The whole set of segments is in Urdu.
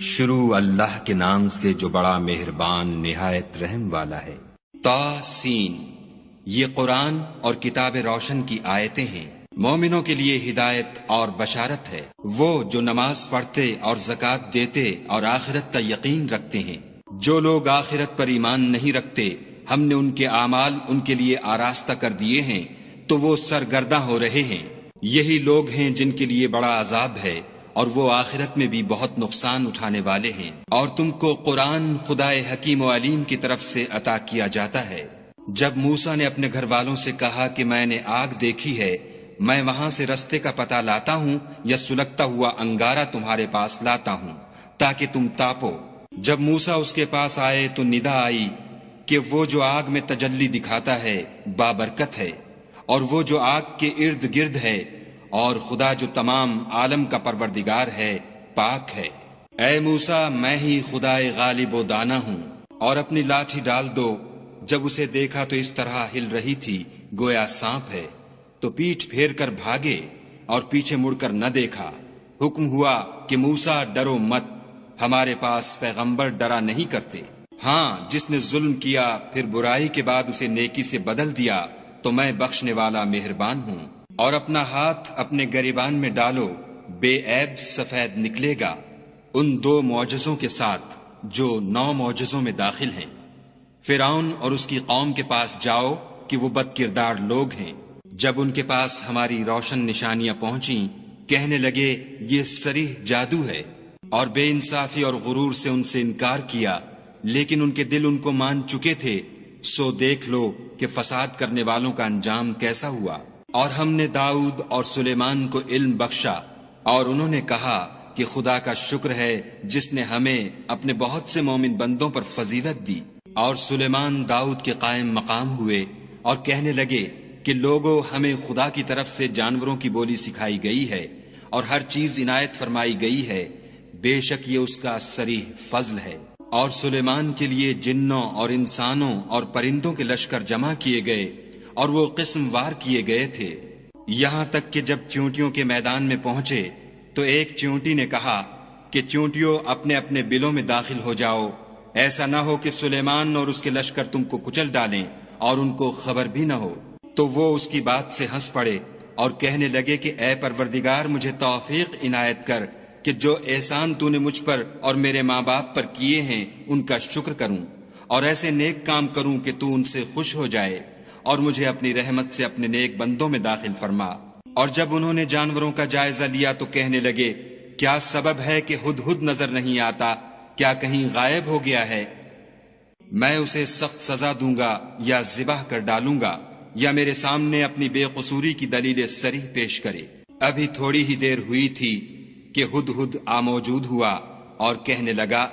شروع اللہ کے نام سے جو بڑا مہربان نہایت رحم والا ہے۔ طاسین، یہ قرآن اور کتاب روشن کی آیتیں ہیں، مومنوں کے لیے ہدایت اور بشارت ہے۔ وہ جو نماز پڑھتے اور زکوٰۃ دیتے اور آخرت کا یقین رکھتے ہیں۔ جو لوگ آخرت پر ایمان نہیں رکھتے، ہم نے ان کے اعمال ان کے لیے آراستہ کر دیے ہیں تو وہ سرگرداں ہو رہے ہیں۔ یہی لوگ ہیں جن کے لیے بڑا عذاب ہے اور وہ آخرت میں بھی بہت نقصان اٹھانے والے ہیں۔ اور تم کو قرآن خدائے حکیم و علیم کی طرف سے عطا کیا جاتا ہے۔ جب موسیٰ نے اپنے گھر والوں سے کہا کہ میں نے آگ دیکھی ہے، میں وہاں سے رستے کا پتہ لاتا ہوں یا سلگتا ہوا انگارہ تمہارے پاس لاتا ہوں تاکہ تم تاپو۔ جب موسیٰ اس کے پاس آئے تو ندا آئی کہ وہ جو آگ میں تجلی دکھاتا ہے بابرکت ہے، اور وہ جو آگ کے ارد گرد ہے، اور خدا جو تمام عالم کا پروردگار ہے پاک ہے۔ اے موسیٰ، میں ہی خدائے غالب و دانا ہوں، اور اپنی لاٹھی ڈال دو۔ جب اسے دیکھا تو اس طرح ہل رہی تھی گویا سانپ ہے، تو پیٹھ پھیر کر بھاگے اور پیچھے مڑ کر نہ دیکھا۔ حکم ہوا کہ موسیٰ ڈرو مت، ہمارے پاس پیغمبر ڈرا نہیں کرتے۔ ہاں، جس نے ظلم کیا پھر برائی کے بعد اسے نیکی سے بدل دیا تو میں بخشنے والا مہربان ہوں۔ اور اپنا ہاتھ اپنے گریبان میں ڈالو، بے عیب سفید نکلے گا، ان 2 معجزوں کے ساتھ جو 9 معجزوں میں داخل ہیں۔ فرعون اور اس کی قوم کے پاس جاؤ کہ وہ بد کردار لوگ ہیں۔ جب ان کے پاس ہماری روشن نشانیاں پہنچیں، کہنے لگے یہ صریح جادو ہے، اور بے انصافی اور غرور سے ان سے انکار کیا، لیکن ان کے دل ان کو مان چکے تھے۔ سو دیکھ لو کہ فساد کرنے والوں کا انجام کیسا ہوا۔ اور ہم نے داؤد اور سلیمان کو علم بخشا، اور انہوں نے کہا کہ خدا کا شکر ہے جس نے ہمیں اپنے بہت سے مومن بندوں پر فضیلت دی۔ اور سلیمان داؤد کے قائم مقام ہوئے اور کہنے لگے کہ لوگوں، ہمیں خدا کی طرف سے جانوروں کی بولی سکھائی گئی ہے اور ہر چیز عنایت فرمائی گئی ہے، بے شک یہ اس کا صریح فضل ہے۔ اور سلیمان کے لیے جنوں اور انسانوں اور پرندوں کے لشکر جمع کیے گئے، اور وہ قسم وار کیے گئے تھے، یہاں تک کہ جب چیونٹیوں کے میدان میں پہنچے تو ایک چیونٹی نے کہا کہ چیونٹیوں اپنے اپنے بلوں میں داخل ہو جاؤ، ایسا نہ ہو کہ سلیمان اور اس کے لشکر تم کو کچل ڈالیں اور ان کو خبر بھی نہ ہو۔ تو وہ اس کی بات سے ہنس پڑے اور کہنے لگے کہ اے پروردگار، مجھے توفیق عنایت کر کہ جو احسان تو نے مجھ پر اور میرے ماں باپ پر کیے ہیں ان کا شکر کروں، اور ایسے نیک کام کروں کہ تو ان سے خوش ہو جائے، اور مجھے اپنی رحمت سے اپنے نیک بندوں میں داخل فرما۔ اور جب انہوں نے جانوروں کا جائزہ لیا تو کہنے لگے کیا سبب ہے کہ ہدہد نظر نہیں آتا؟ کیا کہیں غائب ہو گیا ہے؟ میں اسے سخت سزا دوں گا یا ذبح کر ڈالوں گا، یا میرے سامنے اپنی بے قصوری کی دلیل صریح پیش کرے۔ ابھی تھوڑی ہی دیر ہوئی تھی کہ ہدہد موجود ہوا اور کہنے لگا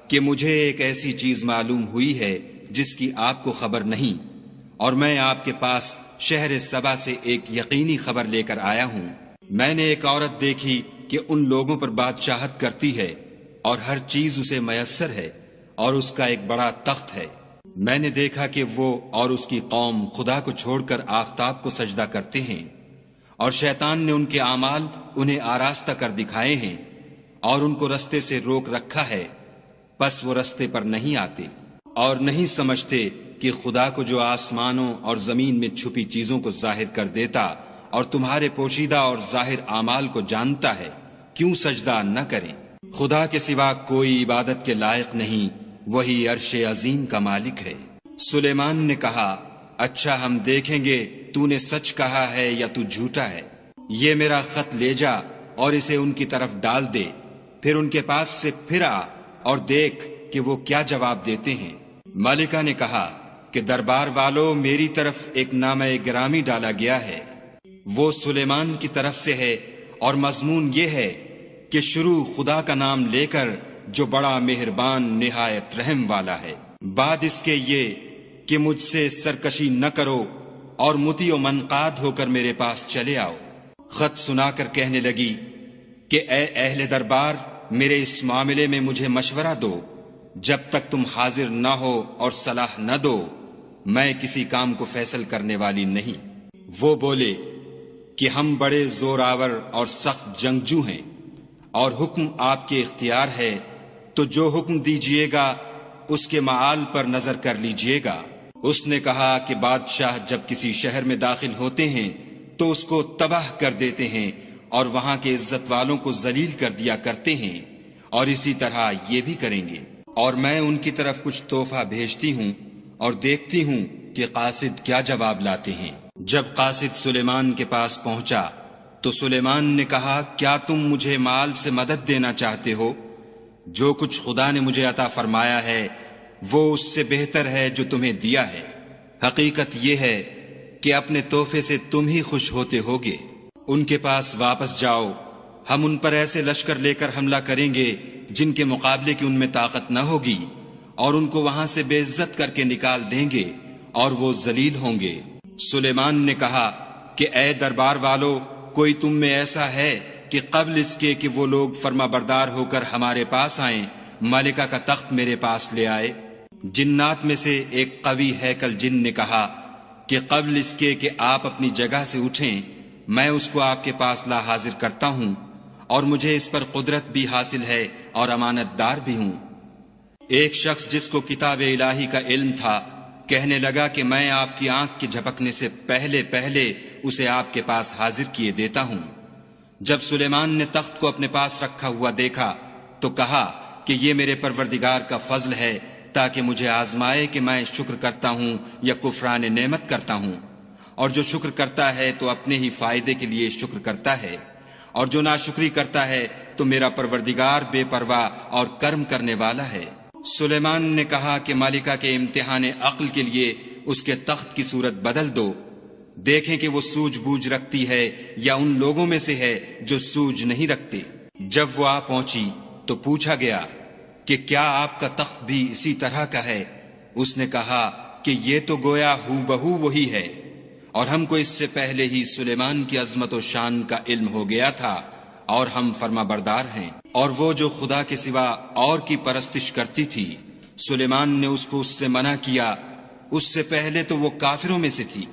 کہ مجھے ایک ایسی چیز معلوم ہوئی ہے جس کی آپ کو خبر نہیں، اور میں آپ کے پاس شہر سبا سے ایک یقینی خبر لے کر آیا ہوں۔ میں نے ایک عورت دیکھی کہ ان لوگوں پر بادشاہت کرتی ہے اور ہر چیز اسے میسر ہے، اور اس کا ایک بڑا تخت ہے۔ میں نے دیکھا کہ وہ اور اس کی قوم خدا کو چھوڑ کر آفتاب کو سجدہ کرتے ہیں، اور شیطان نے ان کے اعمال انہیں آراستہ کر دکھائے ہیں اور ان کو رستے سے روک رکھا ہے، بس وہ رستے پر نہیں آتے اور نہیں سمجھتے کہ خدا کو جو آسمانوں اور زمین میں چھپی چیزوں کو ظاہر کر دیتا اور تمہارے پوشیدہ اور ظاہر اعمال کو جانتا ہے، کیوں سجدہ نہ کریں۔ خدا کے سوا کوئی عبادت کے لائق نہیں، وہی عرش عظیم کا مالک ہے۔ سلیمان نے کہا اچھا، ہم دیکھیں گے تو نے سچ کہا ہے یا تو جھوٹا ہے۔ یہ میرا خط لے جا اور اسے ان کی طرف ڈال دے، پھر ان کے پاس سے پھر آ اور دیکھ کہ وہ کیا جواب دیتے ہیں۔ ملکہ نے کہا کہ دربار والوں، میری طرف ایک نامہ گرامی ڈالا گیا ہے، وہ سلیمان کی طرف سے ہے، اور مضمون یہ ہے کہ شروع خدا کا نام لے کر جو بڑا مہربان نہایت رحم والا ہے۔ بعد اس کے یہ کہ مجھ سے سرکشی نہ کرو اور مطیع و منقاد ہو کر میرے پاس چلے آؤ۔ خط سنا کر کہنے لگی کہ اے اہل دربار، میرے اس معاملے میں مجھے مشورہ دو، جب تک تم حاضر نہ ہو اور صلاح نہ دو میں کسی کام کو فیصل کرنے والی نہیں۔ وہ بولے کہ ہم بڑے زور آور اور سخت جنگجو ہیں، اور حکم آپ کے اختیار ہے تو جو حکم دیجیے گا اس کے معال پر نظر کر لیجیے گا۔ اس نے کہا کہ بادشاہ جب کسی شہر میں داخل ہوتے ہیں تو اس کو تباہ کر دیتے ہیں اور وہاں کے عزت والوں کو ذلیل کر دیا کرتے ہیں، اور اسی طرح یہ بھی کریں گے۔ اور میں ان کی طرف کچھ تحفہ بھیجتی ہوں اور دیکھتی ہوں کہ قاصد کیا جواب لاتے ہیں۔ جب قاصد سلیمان کے پاس پہنچا تو سلیمان نے کہا، کیا تم مجھے مال سے مدد دینا چاہتے ہو؟ جو کچھ خدا نے مجھے عطا فرمایا ہے وہ اس سے بہتر ہے جو تمہیں دیا ہے۔ حقیقت یہ ہے کہ اپنے تحفے سے تم ہی خوش ہوتے ہوگے۔ ان کے پاس واپس جاؤ، ہم ان پر ایسے لشکر لے کر حملہ کریں گے جن کے مقابلے کی ان میں طاقت نہ ہوگی، اور ان کو وہاں سے بے عزت کر کے نکال دیں گے اور وہ ذلیل ہوں گے۔ سلیمان نے کہا کہ اے دربار والو، کوئی تم میں ایسا ہے کہ قبل اس کے کہ وہ لوگ فرما بردار ہو کر ہمارے پاس آئیں ملکہ کا تخت میرے پاس لے آئے؟ جنات میں سے ایک قوی ہیکل جن نے کہا کہ قبل اس کے کہ آپ اپنی جگہ سے اٹھیں میں اس کو آپ کے پاس لا حاضر کرتا ہوں، اور مجھے اس پر قدرت بھی حاصل ہے اور امانت دار بھی ہوں۔ ایک شخص جس کو کتاب الہی کا علم تھا کہنے لگا کہ میں آپ کی آنکھ کے جھپکنے سے پہلے اسے آپ کے پاس حاضر کیے دیتا ہوں۔ جب سلیمان نے تخت کو اپنے پاس رکھا ہوا دیکھا تو کہا کہ یہ میرے پروردگار کا فضل ہے تاکہ مجھے آزمائے کہ میں شکر کرتا ہوں یا کفران نعمت کرتا ہوں، اور جو شکر کرتا ہے تو اپنے ہی فائدے کے لیے شکر کرتا ہے، اور جو ناشکری کرتا ہے تو میرا پروردگار بے پرواہ اور کرم کرنے والا ہے۔ سلیمان نے کہا کہ ملکہ کے امتحان عقل کے لیے اس کے تخت کی صورت بدل دو، دیکھیں کہ وہ سوجھ بوجھ رکھتی ہے یا ان لوگوں میں سے ہے جو سوجھ نہیں رکھتے۔ جب وہ آ پہنچی تو پوچھا گیا کہ کیا آپ کا تخت بھی اسی طرح کا ہے؟ اس نے کہا کہ یہ تو گویا ہو بہو وہی ہے، اور ہم کو اس سے پہلے ہی سلیمان کی عظمت و شان کا علم ہو گیا تھا، اور ہم فرما بردار ہیں۔ اور وہ جو خدا کے سوا اور کی پرستش کرتی تھی سلیمان نے اس کو اس سے منع کیا، اس سے پہلے تو وہ کافروں میں سے تھی۔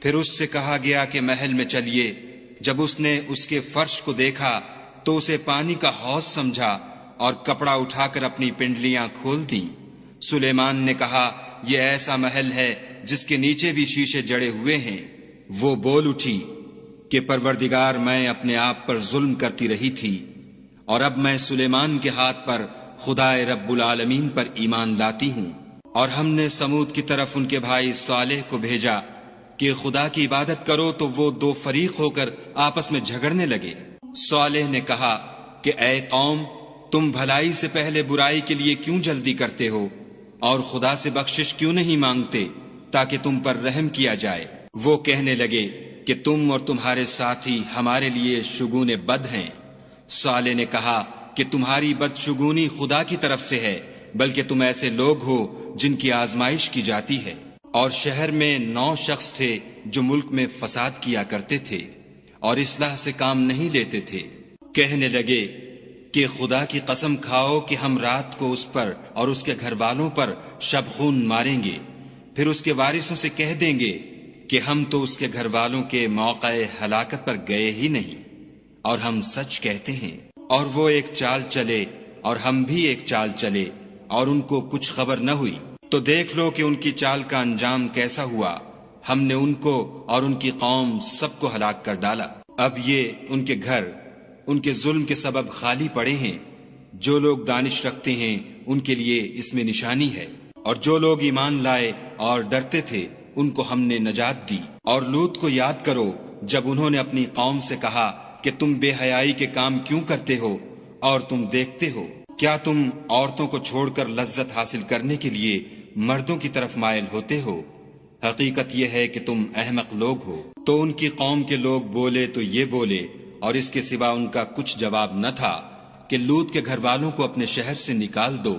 پھر اس سے کہا گیا کہ محل میں چلیے۔ جب اس نے اس کے فرش کو دیکھا تو اسے پانی کا حوض سمجھا اور کپڑا اٹھا کر اپنی پنڈلیاں کھول دیں۔ سلیمان نے کہا یہ ایسا محل ہے جس کے نیچے بھی شیشے جڑے ہوئے ہیں۔ وہ بول اٹھی کہ پروردگار میں اپنے آپ پر ظلم کرتی رہی تھی، اور اب میں سلیمان کے ہاتھ پر خدائے رب العالمین پر ایمان لاتی ہوں۔ اور ہم نے سمود کی طرف ان کے بھائی صالح کو بھیجا کہ خدا کی عبادت کرو، تو وہ دو فریق ہو کر آپس میں جھگڑنے لگے۔ صالح نے کہا کہ اے قوم، تم بھلائی سے پہلے برائی کے لیے کیوں جلدی کرتے ہو، اور خدا سے بخشش کیوں نہیں مانگتے تاکہ تم پر رحم کیا جائے؟ وہ کہنے لگے کہ تم اور تمہارے ساتھی ہمارے لیے شگون بد ہیں۔ صالح نے کہا کہ تمہاری بدشگونی خدا کی طرف سے ہے، بلکہ تم ایسے لوگ ہو جن کی آزمائش کی جاتی ہے۔ اور شہر میں 9 شخص تھے جو ملک میں فساد کیا کرتے تھے اور اصلاح سے کام نہیں لیتے تھے۔ کہنے لگے کہ خدا کی قسم کھاؤ کہ ہم رات کو اس پر اور اس کے گھر والوں پر شب خون ماریں گے، پھر اس کے وارثوں سے کہہ دیں گے کہ ہم تو اس کے گھر والوں کے موقع ہلاکت پر گئے ہی نہیں، اور ہم سچ کہتے ہیں۔ اور وہ ایک چال چلے اور ہم بھی ایک چال چلے، اور ان کو کچھ خبر نہ ہوئی۔ تو دیکھ لو کہ ان کی چال کا انجام کیسا ہوا۔ ہم نے ان کو اور ان کی قوم سب کو ہلاک کر ڈالا۔ اب یہ ان کے گھر ان کے ظلم کے سبب خالی پڑے ہیں۔ جو لوگ دانش رکھتے ہیں ان کے لیے اس میں نشانی ہے، اور جو لوگ ایمان لائے اور ڈرتے تھے ان کو ہم نے نجات دی۔ اور لوط کو یاد کرو جب انہوں نے اپنی قوم سے کہا کہ تم بے حیائی کے کام کیوں کرتے ہو، اور تم دیکھتے ہو کیا تم عورتوں کو چھوڑ کر لذت حاصل کرنے کے لیے مردوں کی طرف مائل ہوتے ہو؟ حقیقت یہ ہے کہ تم احمق لوگ ہو۔ تو ان کی قوم کے لوگ بولے تو یہ بولے، اور اس کے سوا ان کا کچھ جواب نہ تھا کہ لوط کے گھر والوں کو اپنے شہر سے نکال دو،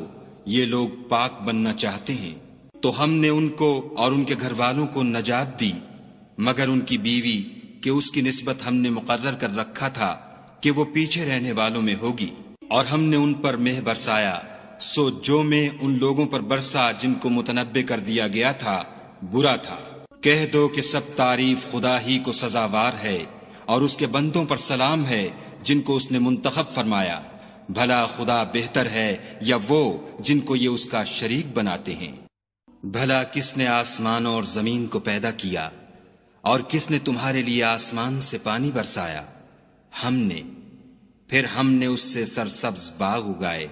یہ لوگ پاک بننا چاہتے ہیں۔ تو ہم نے ان کو اور ان کے گھر والوں کو نجات دی، مگر ان کی بیوی کہ اس کی نسبت ہم نے مقرر کر رکھا تھا کہ وہ پیچھے رہنے والوں میں ہوگی۔ اور ہم نے ان پر مہ برسایا، سو جو مہ ان لوگوں پر برسا جن کو متنبع کر دیا گیا تھا برا تھا۔ کہہ دو کہ سب تعریف خدا ہی کو سزاوار ہے، اور اس کے بندوں پر سلام ہے جن کو اس نے منتخب فرمایا۔ بھلا خدا بہتر ہے یا وہ جن کو یہ اس کا شریک بناتے ہیں؟ بھلا کس نے آسمانوں اور زمین کو پیدا کیا، اور کس نے تمہارے لیے آسمان سے پانی برسایا؟ ہم نے، پھر ہم نے اس سے سرسبز باغ اگائے۔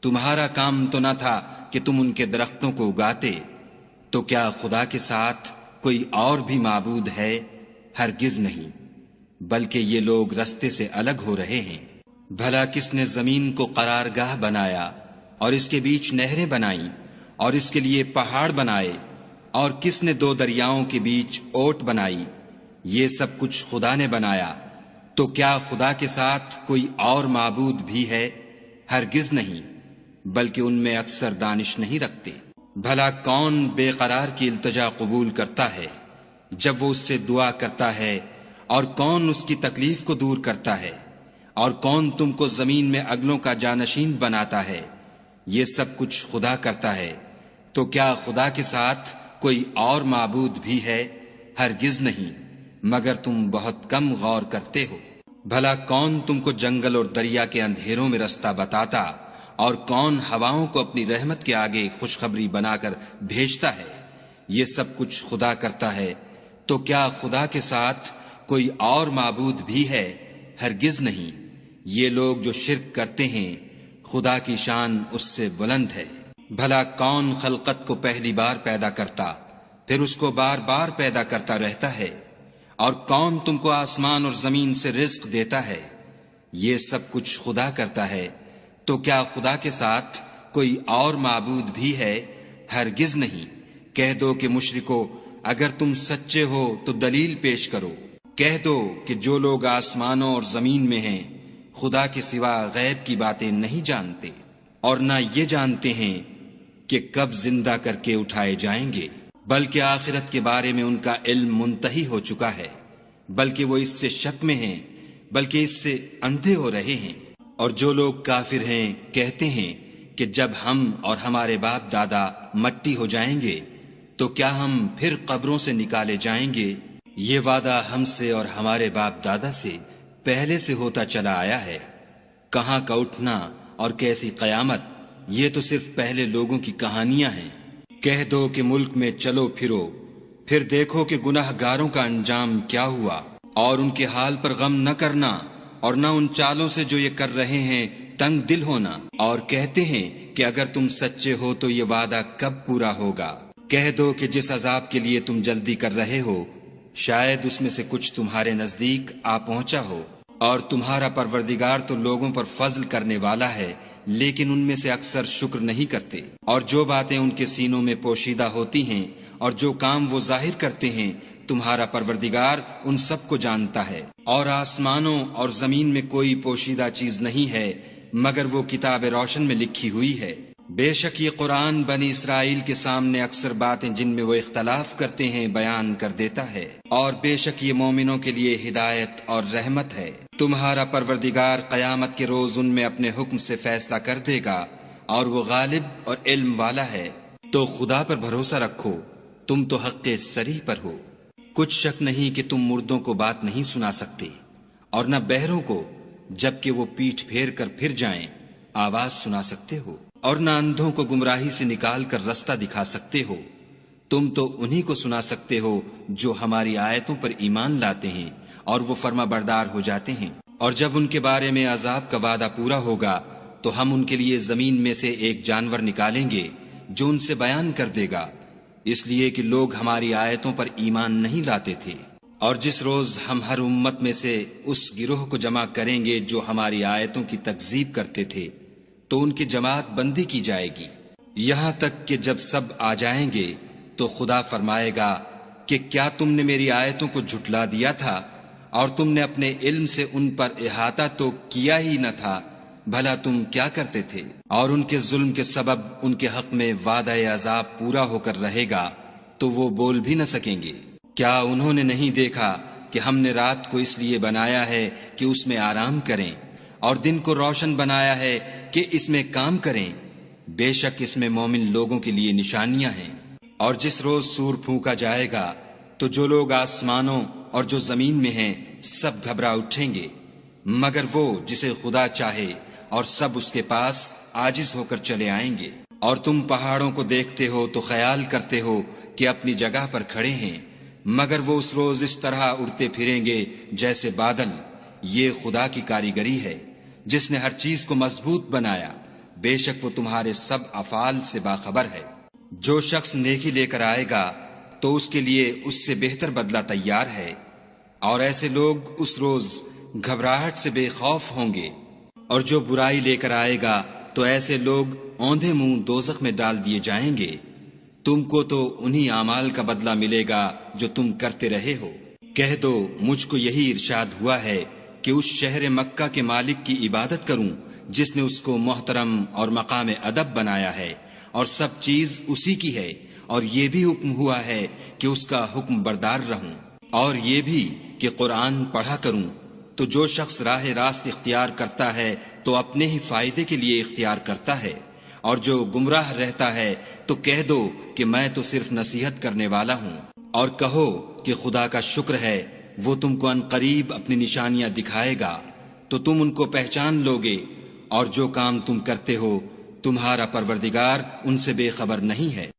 تمہارا کام تو نہ تھا کہ تم ان کے درختوں کو اگاتے، تو کیا خدا کے ساتھ کوئی اور بھی معبود ہے؟ ہرگز نہیں، بلکہ یہ لوگ رستے سے الگ ہو رہے ہیں۔ بھلا کس نے زمین کو قرارگاہ بنایا اور اس کے بیچ نہریں بنائیں اور اس کے لیے پہاڑ بنائے، اور کس نے دو دریاؤں کے بیچ اوٹ بنائی؟ یہ سب کچھ خدا نے بنایا، تو کیا خدا کے ساتھ کوئی اور معبود بھی ہے؟ ہرگز نہیں، بلکہ ان میں اکثر دانش نہیں رکھتے۔ بھلا کون بے قرار کی التجا قبول کرتا ہے جب وہ اس سے دعا کرتا ہے، اور کون اس کی تکلیف کو دور کرتا ہے، اور کون تم کو زمین میں اگلوں کا جانشین بناتا ہے؟ یہ سب کچھ خدا کرتا ہے، تو کیا خدا کے ساتھ کوئی اور معبود بھی ہے؟ ہرگز نہیں، مگر تم بہت کم غور کرتے ہو۔ بھلا کون تم کو جنگل اور دریا کے اندھیروں میں رستہ بتاتا، اور کون ہواؤں کو اپنی رحمت کے آگے خوشخبری بنا کر بھیجتا ہے؟ یہ سب کچھ خدا کرتا ہے، تو کیا خدا کے ساتھ کوئی اور معبود بھی ہے؟ ہرگز نہیں۔ یہ لوگ جو شرک کرتے ہیں، خدا کی شان اس سے بلند ہے۔ بھلا کون خلقت کو پہلی بار پیدا کرتا، پھر اس کو بار بار پیدا کرتا رہتا ہے؟ اور کون تم کو آسمان اور زمین سے رزق دیتا ہے؟ یہ سب کچھ خدا کرتا ہے، تو کیا خدا کے ساتھ کوئی اور معبود بھی ہے؟ ہرگز نہیں۔ کہہ دو کہ مشرکو، اگر تم سچے ہو تو دلیل پیش کرو۔ کہہ دو کہ جو لوگ آسمانوں اور زمین میں ہیں خدا کے سوا غیب کی باتیں نہیں جانتے، اور نہ یہ جانتے ہیں کہ کب زندہ کر کے اٹھائے جائیں گے، بلکہ آخرت کے بارے میں ان کا علم منتہی ہو چکا ہے، بلکہ وہ اس سے شک میں ہیں، بلکہ اس سے اندھے ہو رہے ہیں۔ اور جو لوگ کافر ہیں کہتے ہیں کہ جب ہم اور ہمارے باپ دادا مٹی ہو جائیں گے تو کیا ہم پھر قبروں سے نکالے جائیں گے؟ یہ وعدہ ہم سے اور ہمارے باپ دادا سے پہلے سے ہوتا چلا آیا ہے۔ کہاں کا اٹھنا اور کیسی قیامت، یہ تو صرف پہلے لوگوں کی کہانیاں ہیں۔ کہہ دو کہ ملک میں چلو پھرو، پھر دیکھو کہ گناہ گاروں کا انجام کیا ہوا، اور ان کے حال پر غم نہ کرنا، اور نہ ان چالوں سے جو یہ کر رہے ہیں تنگ دل ہونا، اور کہتے ہیں کہ اگر تم سچے ہو تو یہ وعدہ کب پورا ہوگا؟ کہہ دو کہ جس عذاب کے لیے تم جلدی کر رہے ہو شاید اس میں سے کچھ تمہارے نزدیک آ پہنچا ہو، اور تمہارا پروردگار تو لوگوں پر فضل کرنے والا ہے، لیکن ان میں سے اکثر شکر نہیں کرتے۔ اور جو باتیں ان کے سینوں میں پوشیدہ ہوتی ہیں اور جو کام وہ ظاہر کرتے ہیں، تمہارا پروردگار ان سب کو جانتا ہے۔ اور آسمانوں اور زمین میں کوئی پوشیدہ چیز نہیں ہے مگر وہ کتاب روشن میں لکھی ہوئی ہے۔ بے شک یہ قرآن بنی اسرائیل کے سامنے اکثر باتیں جن میں وہ اختلاف کرتے ہیں بیان کر دیتا ہے، اور بے شک یہ مومنوں کے لیے ہدایت اور رحمت ہے۔ تمہارا پروردگار قیامت کے روز ان میں اپنے حکم سے فیصلہ کر دے گا، اور وہ غالب اور علم والا ہے۔ تو خدا پر بھروسہ رکھو، تم تو حق صریح پر ہو۔ کچھ شک نہیں کہ تم مردوں کو بات نہیں سنا سکتے، اور نہ بہروں کو جبکہ وہ پیٹھ پھیر کر پھر جائیں آواز سنا سکتے ہو، اور نہ اندھوں کو گمراہی سے نکال کر رستہ دکھا سکتے ہو۔ تم تو انہی کو سنا سکتے ہو جو ہماری آیتوں پر ایمان لاتے ہیں اور وہ فرما بردار ہو جاتے ہیں۔ اور جب ان کے بارے میں عذاب کا وعدہ پورا ہوگا تو ہم ان کے لیے زمین میں سے ایک جانور نکالیں گے جو ان سے بیان کر دے گا، اس لیے کہ لوگ ہماری آیتوں پر ایمان نہیں لاتے تھے۔ اور جس روز ہم ہر امت میں سے اس گروہ کو جمع کریں گے جو ہماری آیتوں کی تکذیب کرتے تھے تو ان کی جماعت بندی کی جائے گی، یہاں تک کہ جب سب آ جائیں گے تو خدا فرمائے گا کہ کیا تم نے میری آیتوں کو جھٹلا دیا تھا، اور تم نے اپنے علم سے ان پر احاطہ تو کیا ہی نہ تھا، بھلا تم کیا کرتے تھے؟ اور ان کے ظلم کے سبب ان کے حق میں وعدہ عذاب پورا ہو کر رہے گا تو وہ بول بھی نہ سکیں گے۔ کیا انہوں نے نہیں دیکھا کہ ہم نے رات کو اس لیے بنایا ہے کہ اس میں آرام کریں، اور دن کو روشن بنایا ہے کہ اس میں کام کریں؟ بے شک اس میں مومن لوگوں کے لیے نشانیاں ہیں۔ اور جس روز سور پھونکا جائے گا تو جو لوگ آسمانوں اور جو زمین میں ہیں سب گھبرا اٹھیں گے، مگر وہ جسے خدا چاہے اور سب اس کے پاس عاجز ہو کر چلے آئیں گے۔ اور تم پہاڑوں کو دیکھتے ہو تو خیال کرتے ہو کہ اپنی جگہ پر کھڑے ہیں، مگر وہ اس روز اس طرح اڑتے پھریں گے جیسے بادل۔ یہ خدا کی کاریگری ہے جس نے ہر چیز کو مضبوط بنایا، بے شک وہ تمہارے سب افعال سے باخبر ہے۔ جو شخص نیکی لے کر آئے گا تو اس کے لیے اس سے بہتر بدلہ تیار ہے، اور ایسے لوگ اس روز گھبراہٹ سے بے خوف ہوں گے۔ اور جو برائی لے کر آئے گا تو ایسے لوگ اوندھے منہ دوزخ میں ڈال دیے جائیں گے۔ تم کو تو انہی اعمال کا بدلہ ملے گا جو تم کرتے رہے ہو۔ کہہ دو مجھ کو یہی ارشاد ہوا ہے کہ اس شہر مکہ کے مالک کی عبادت کروں جس نے اس کو محترم اور مقام ادب بنایا ہے، اور سب چیز اسی کی ہے، اور یہ بھی حکم ہوا ہے کہ اس کا حکم بردار رہوں، اور یہ بھی کہ قرآن پڑھا کروں۔ تو جو شخص راہ راست اختیار کرتا ہے تو اپنے ہی فائدے کے لیے اختیار کرتا ہے، اور جو گمراہ رہتا ہے تو کہہ دو کہ میں تو صرف نصیحت کرنے والا ہوں۔ اور کہو کہ خدا کا شکر ہے، وہ تم کو ان قریب اپنی نشانیاں دکھائے گا تو تم ان کو پہچان لوگے، اور جو کام تم کرتے ہو تمہارا پروردگار ان سے بے خبر نہیں ہے۔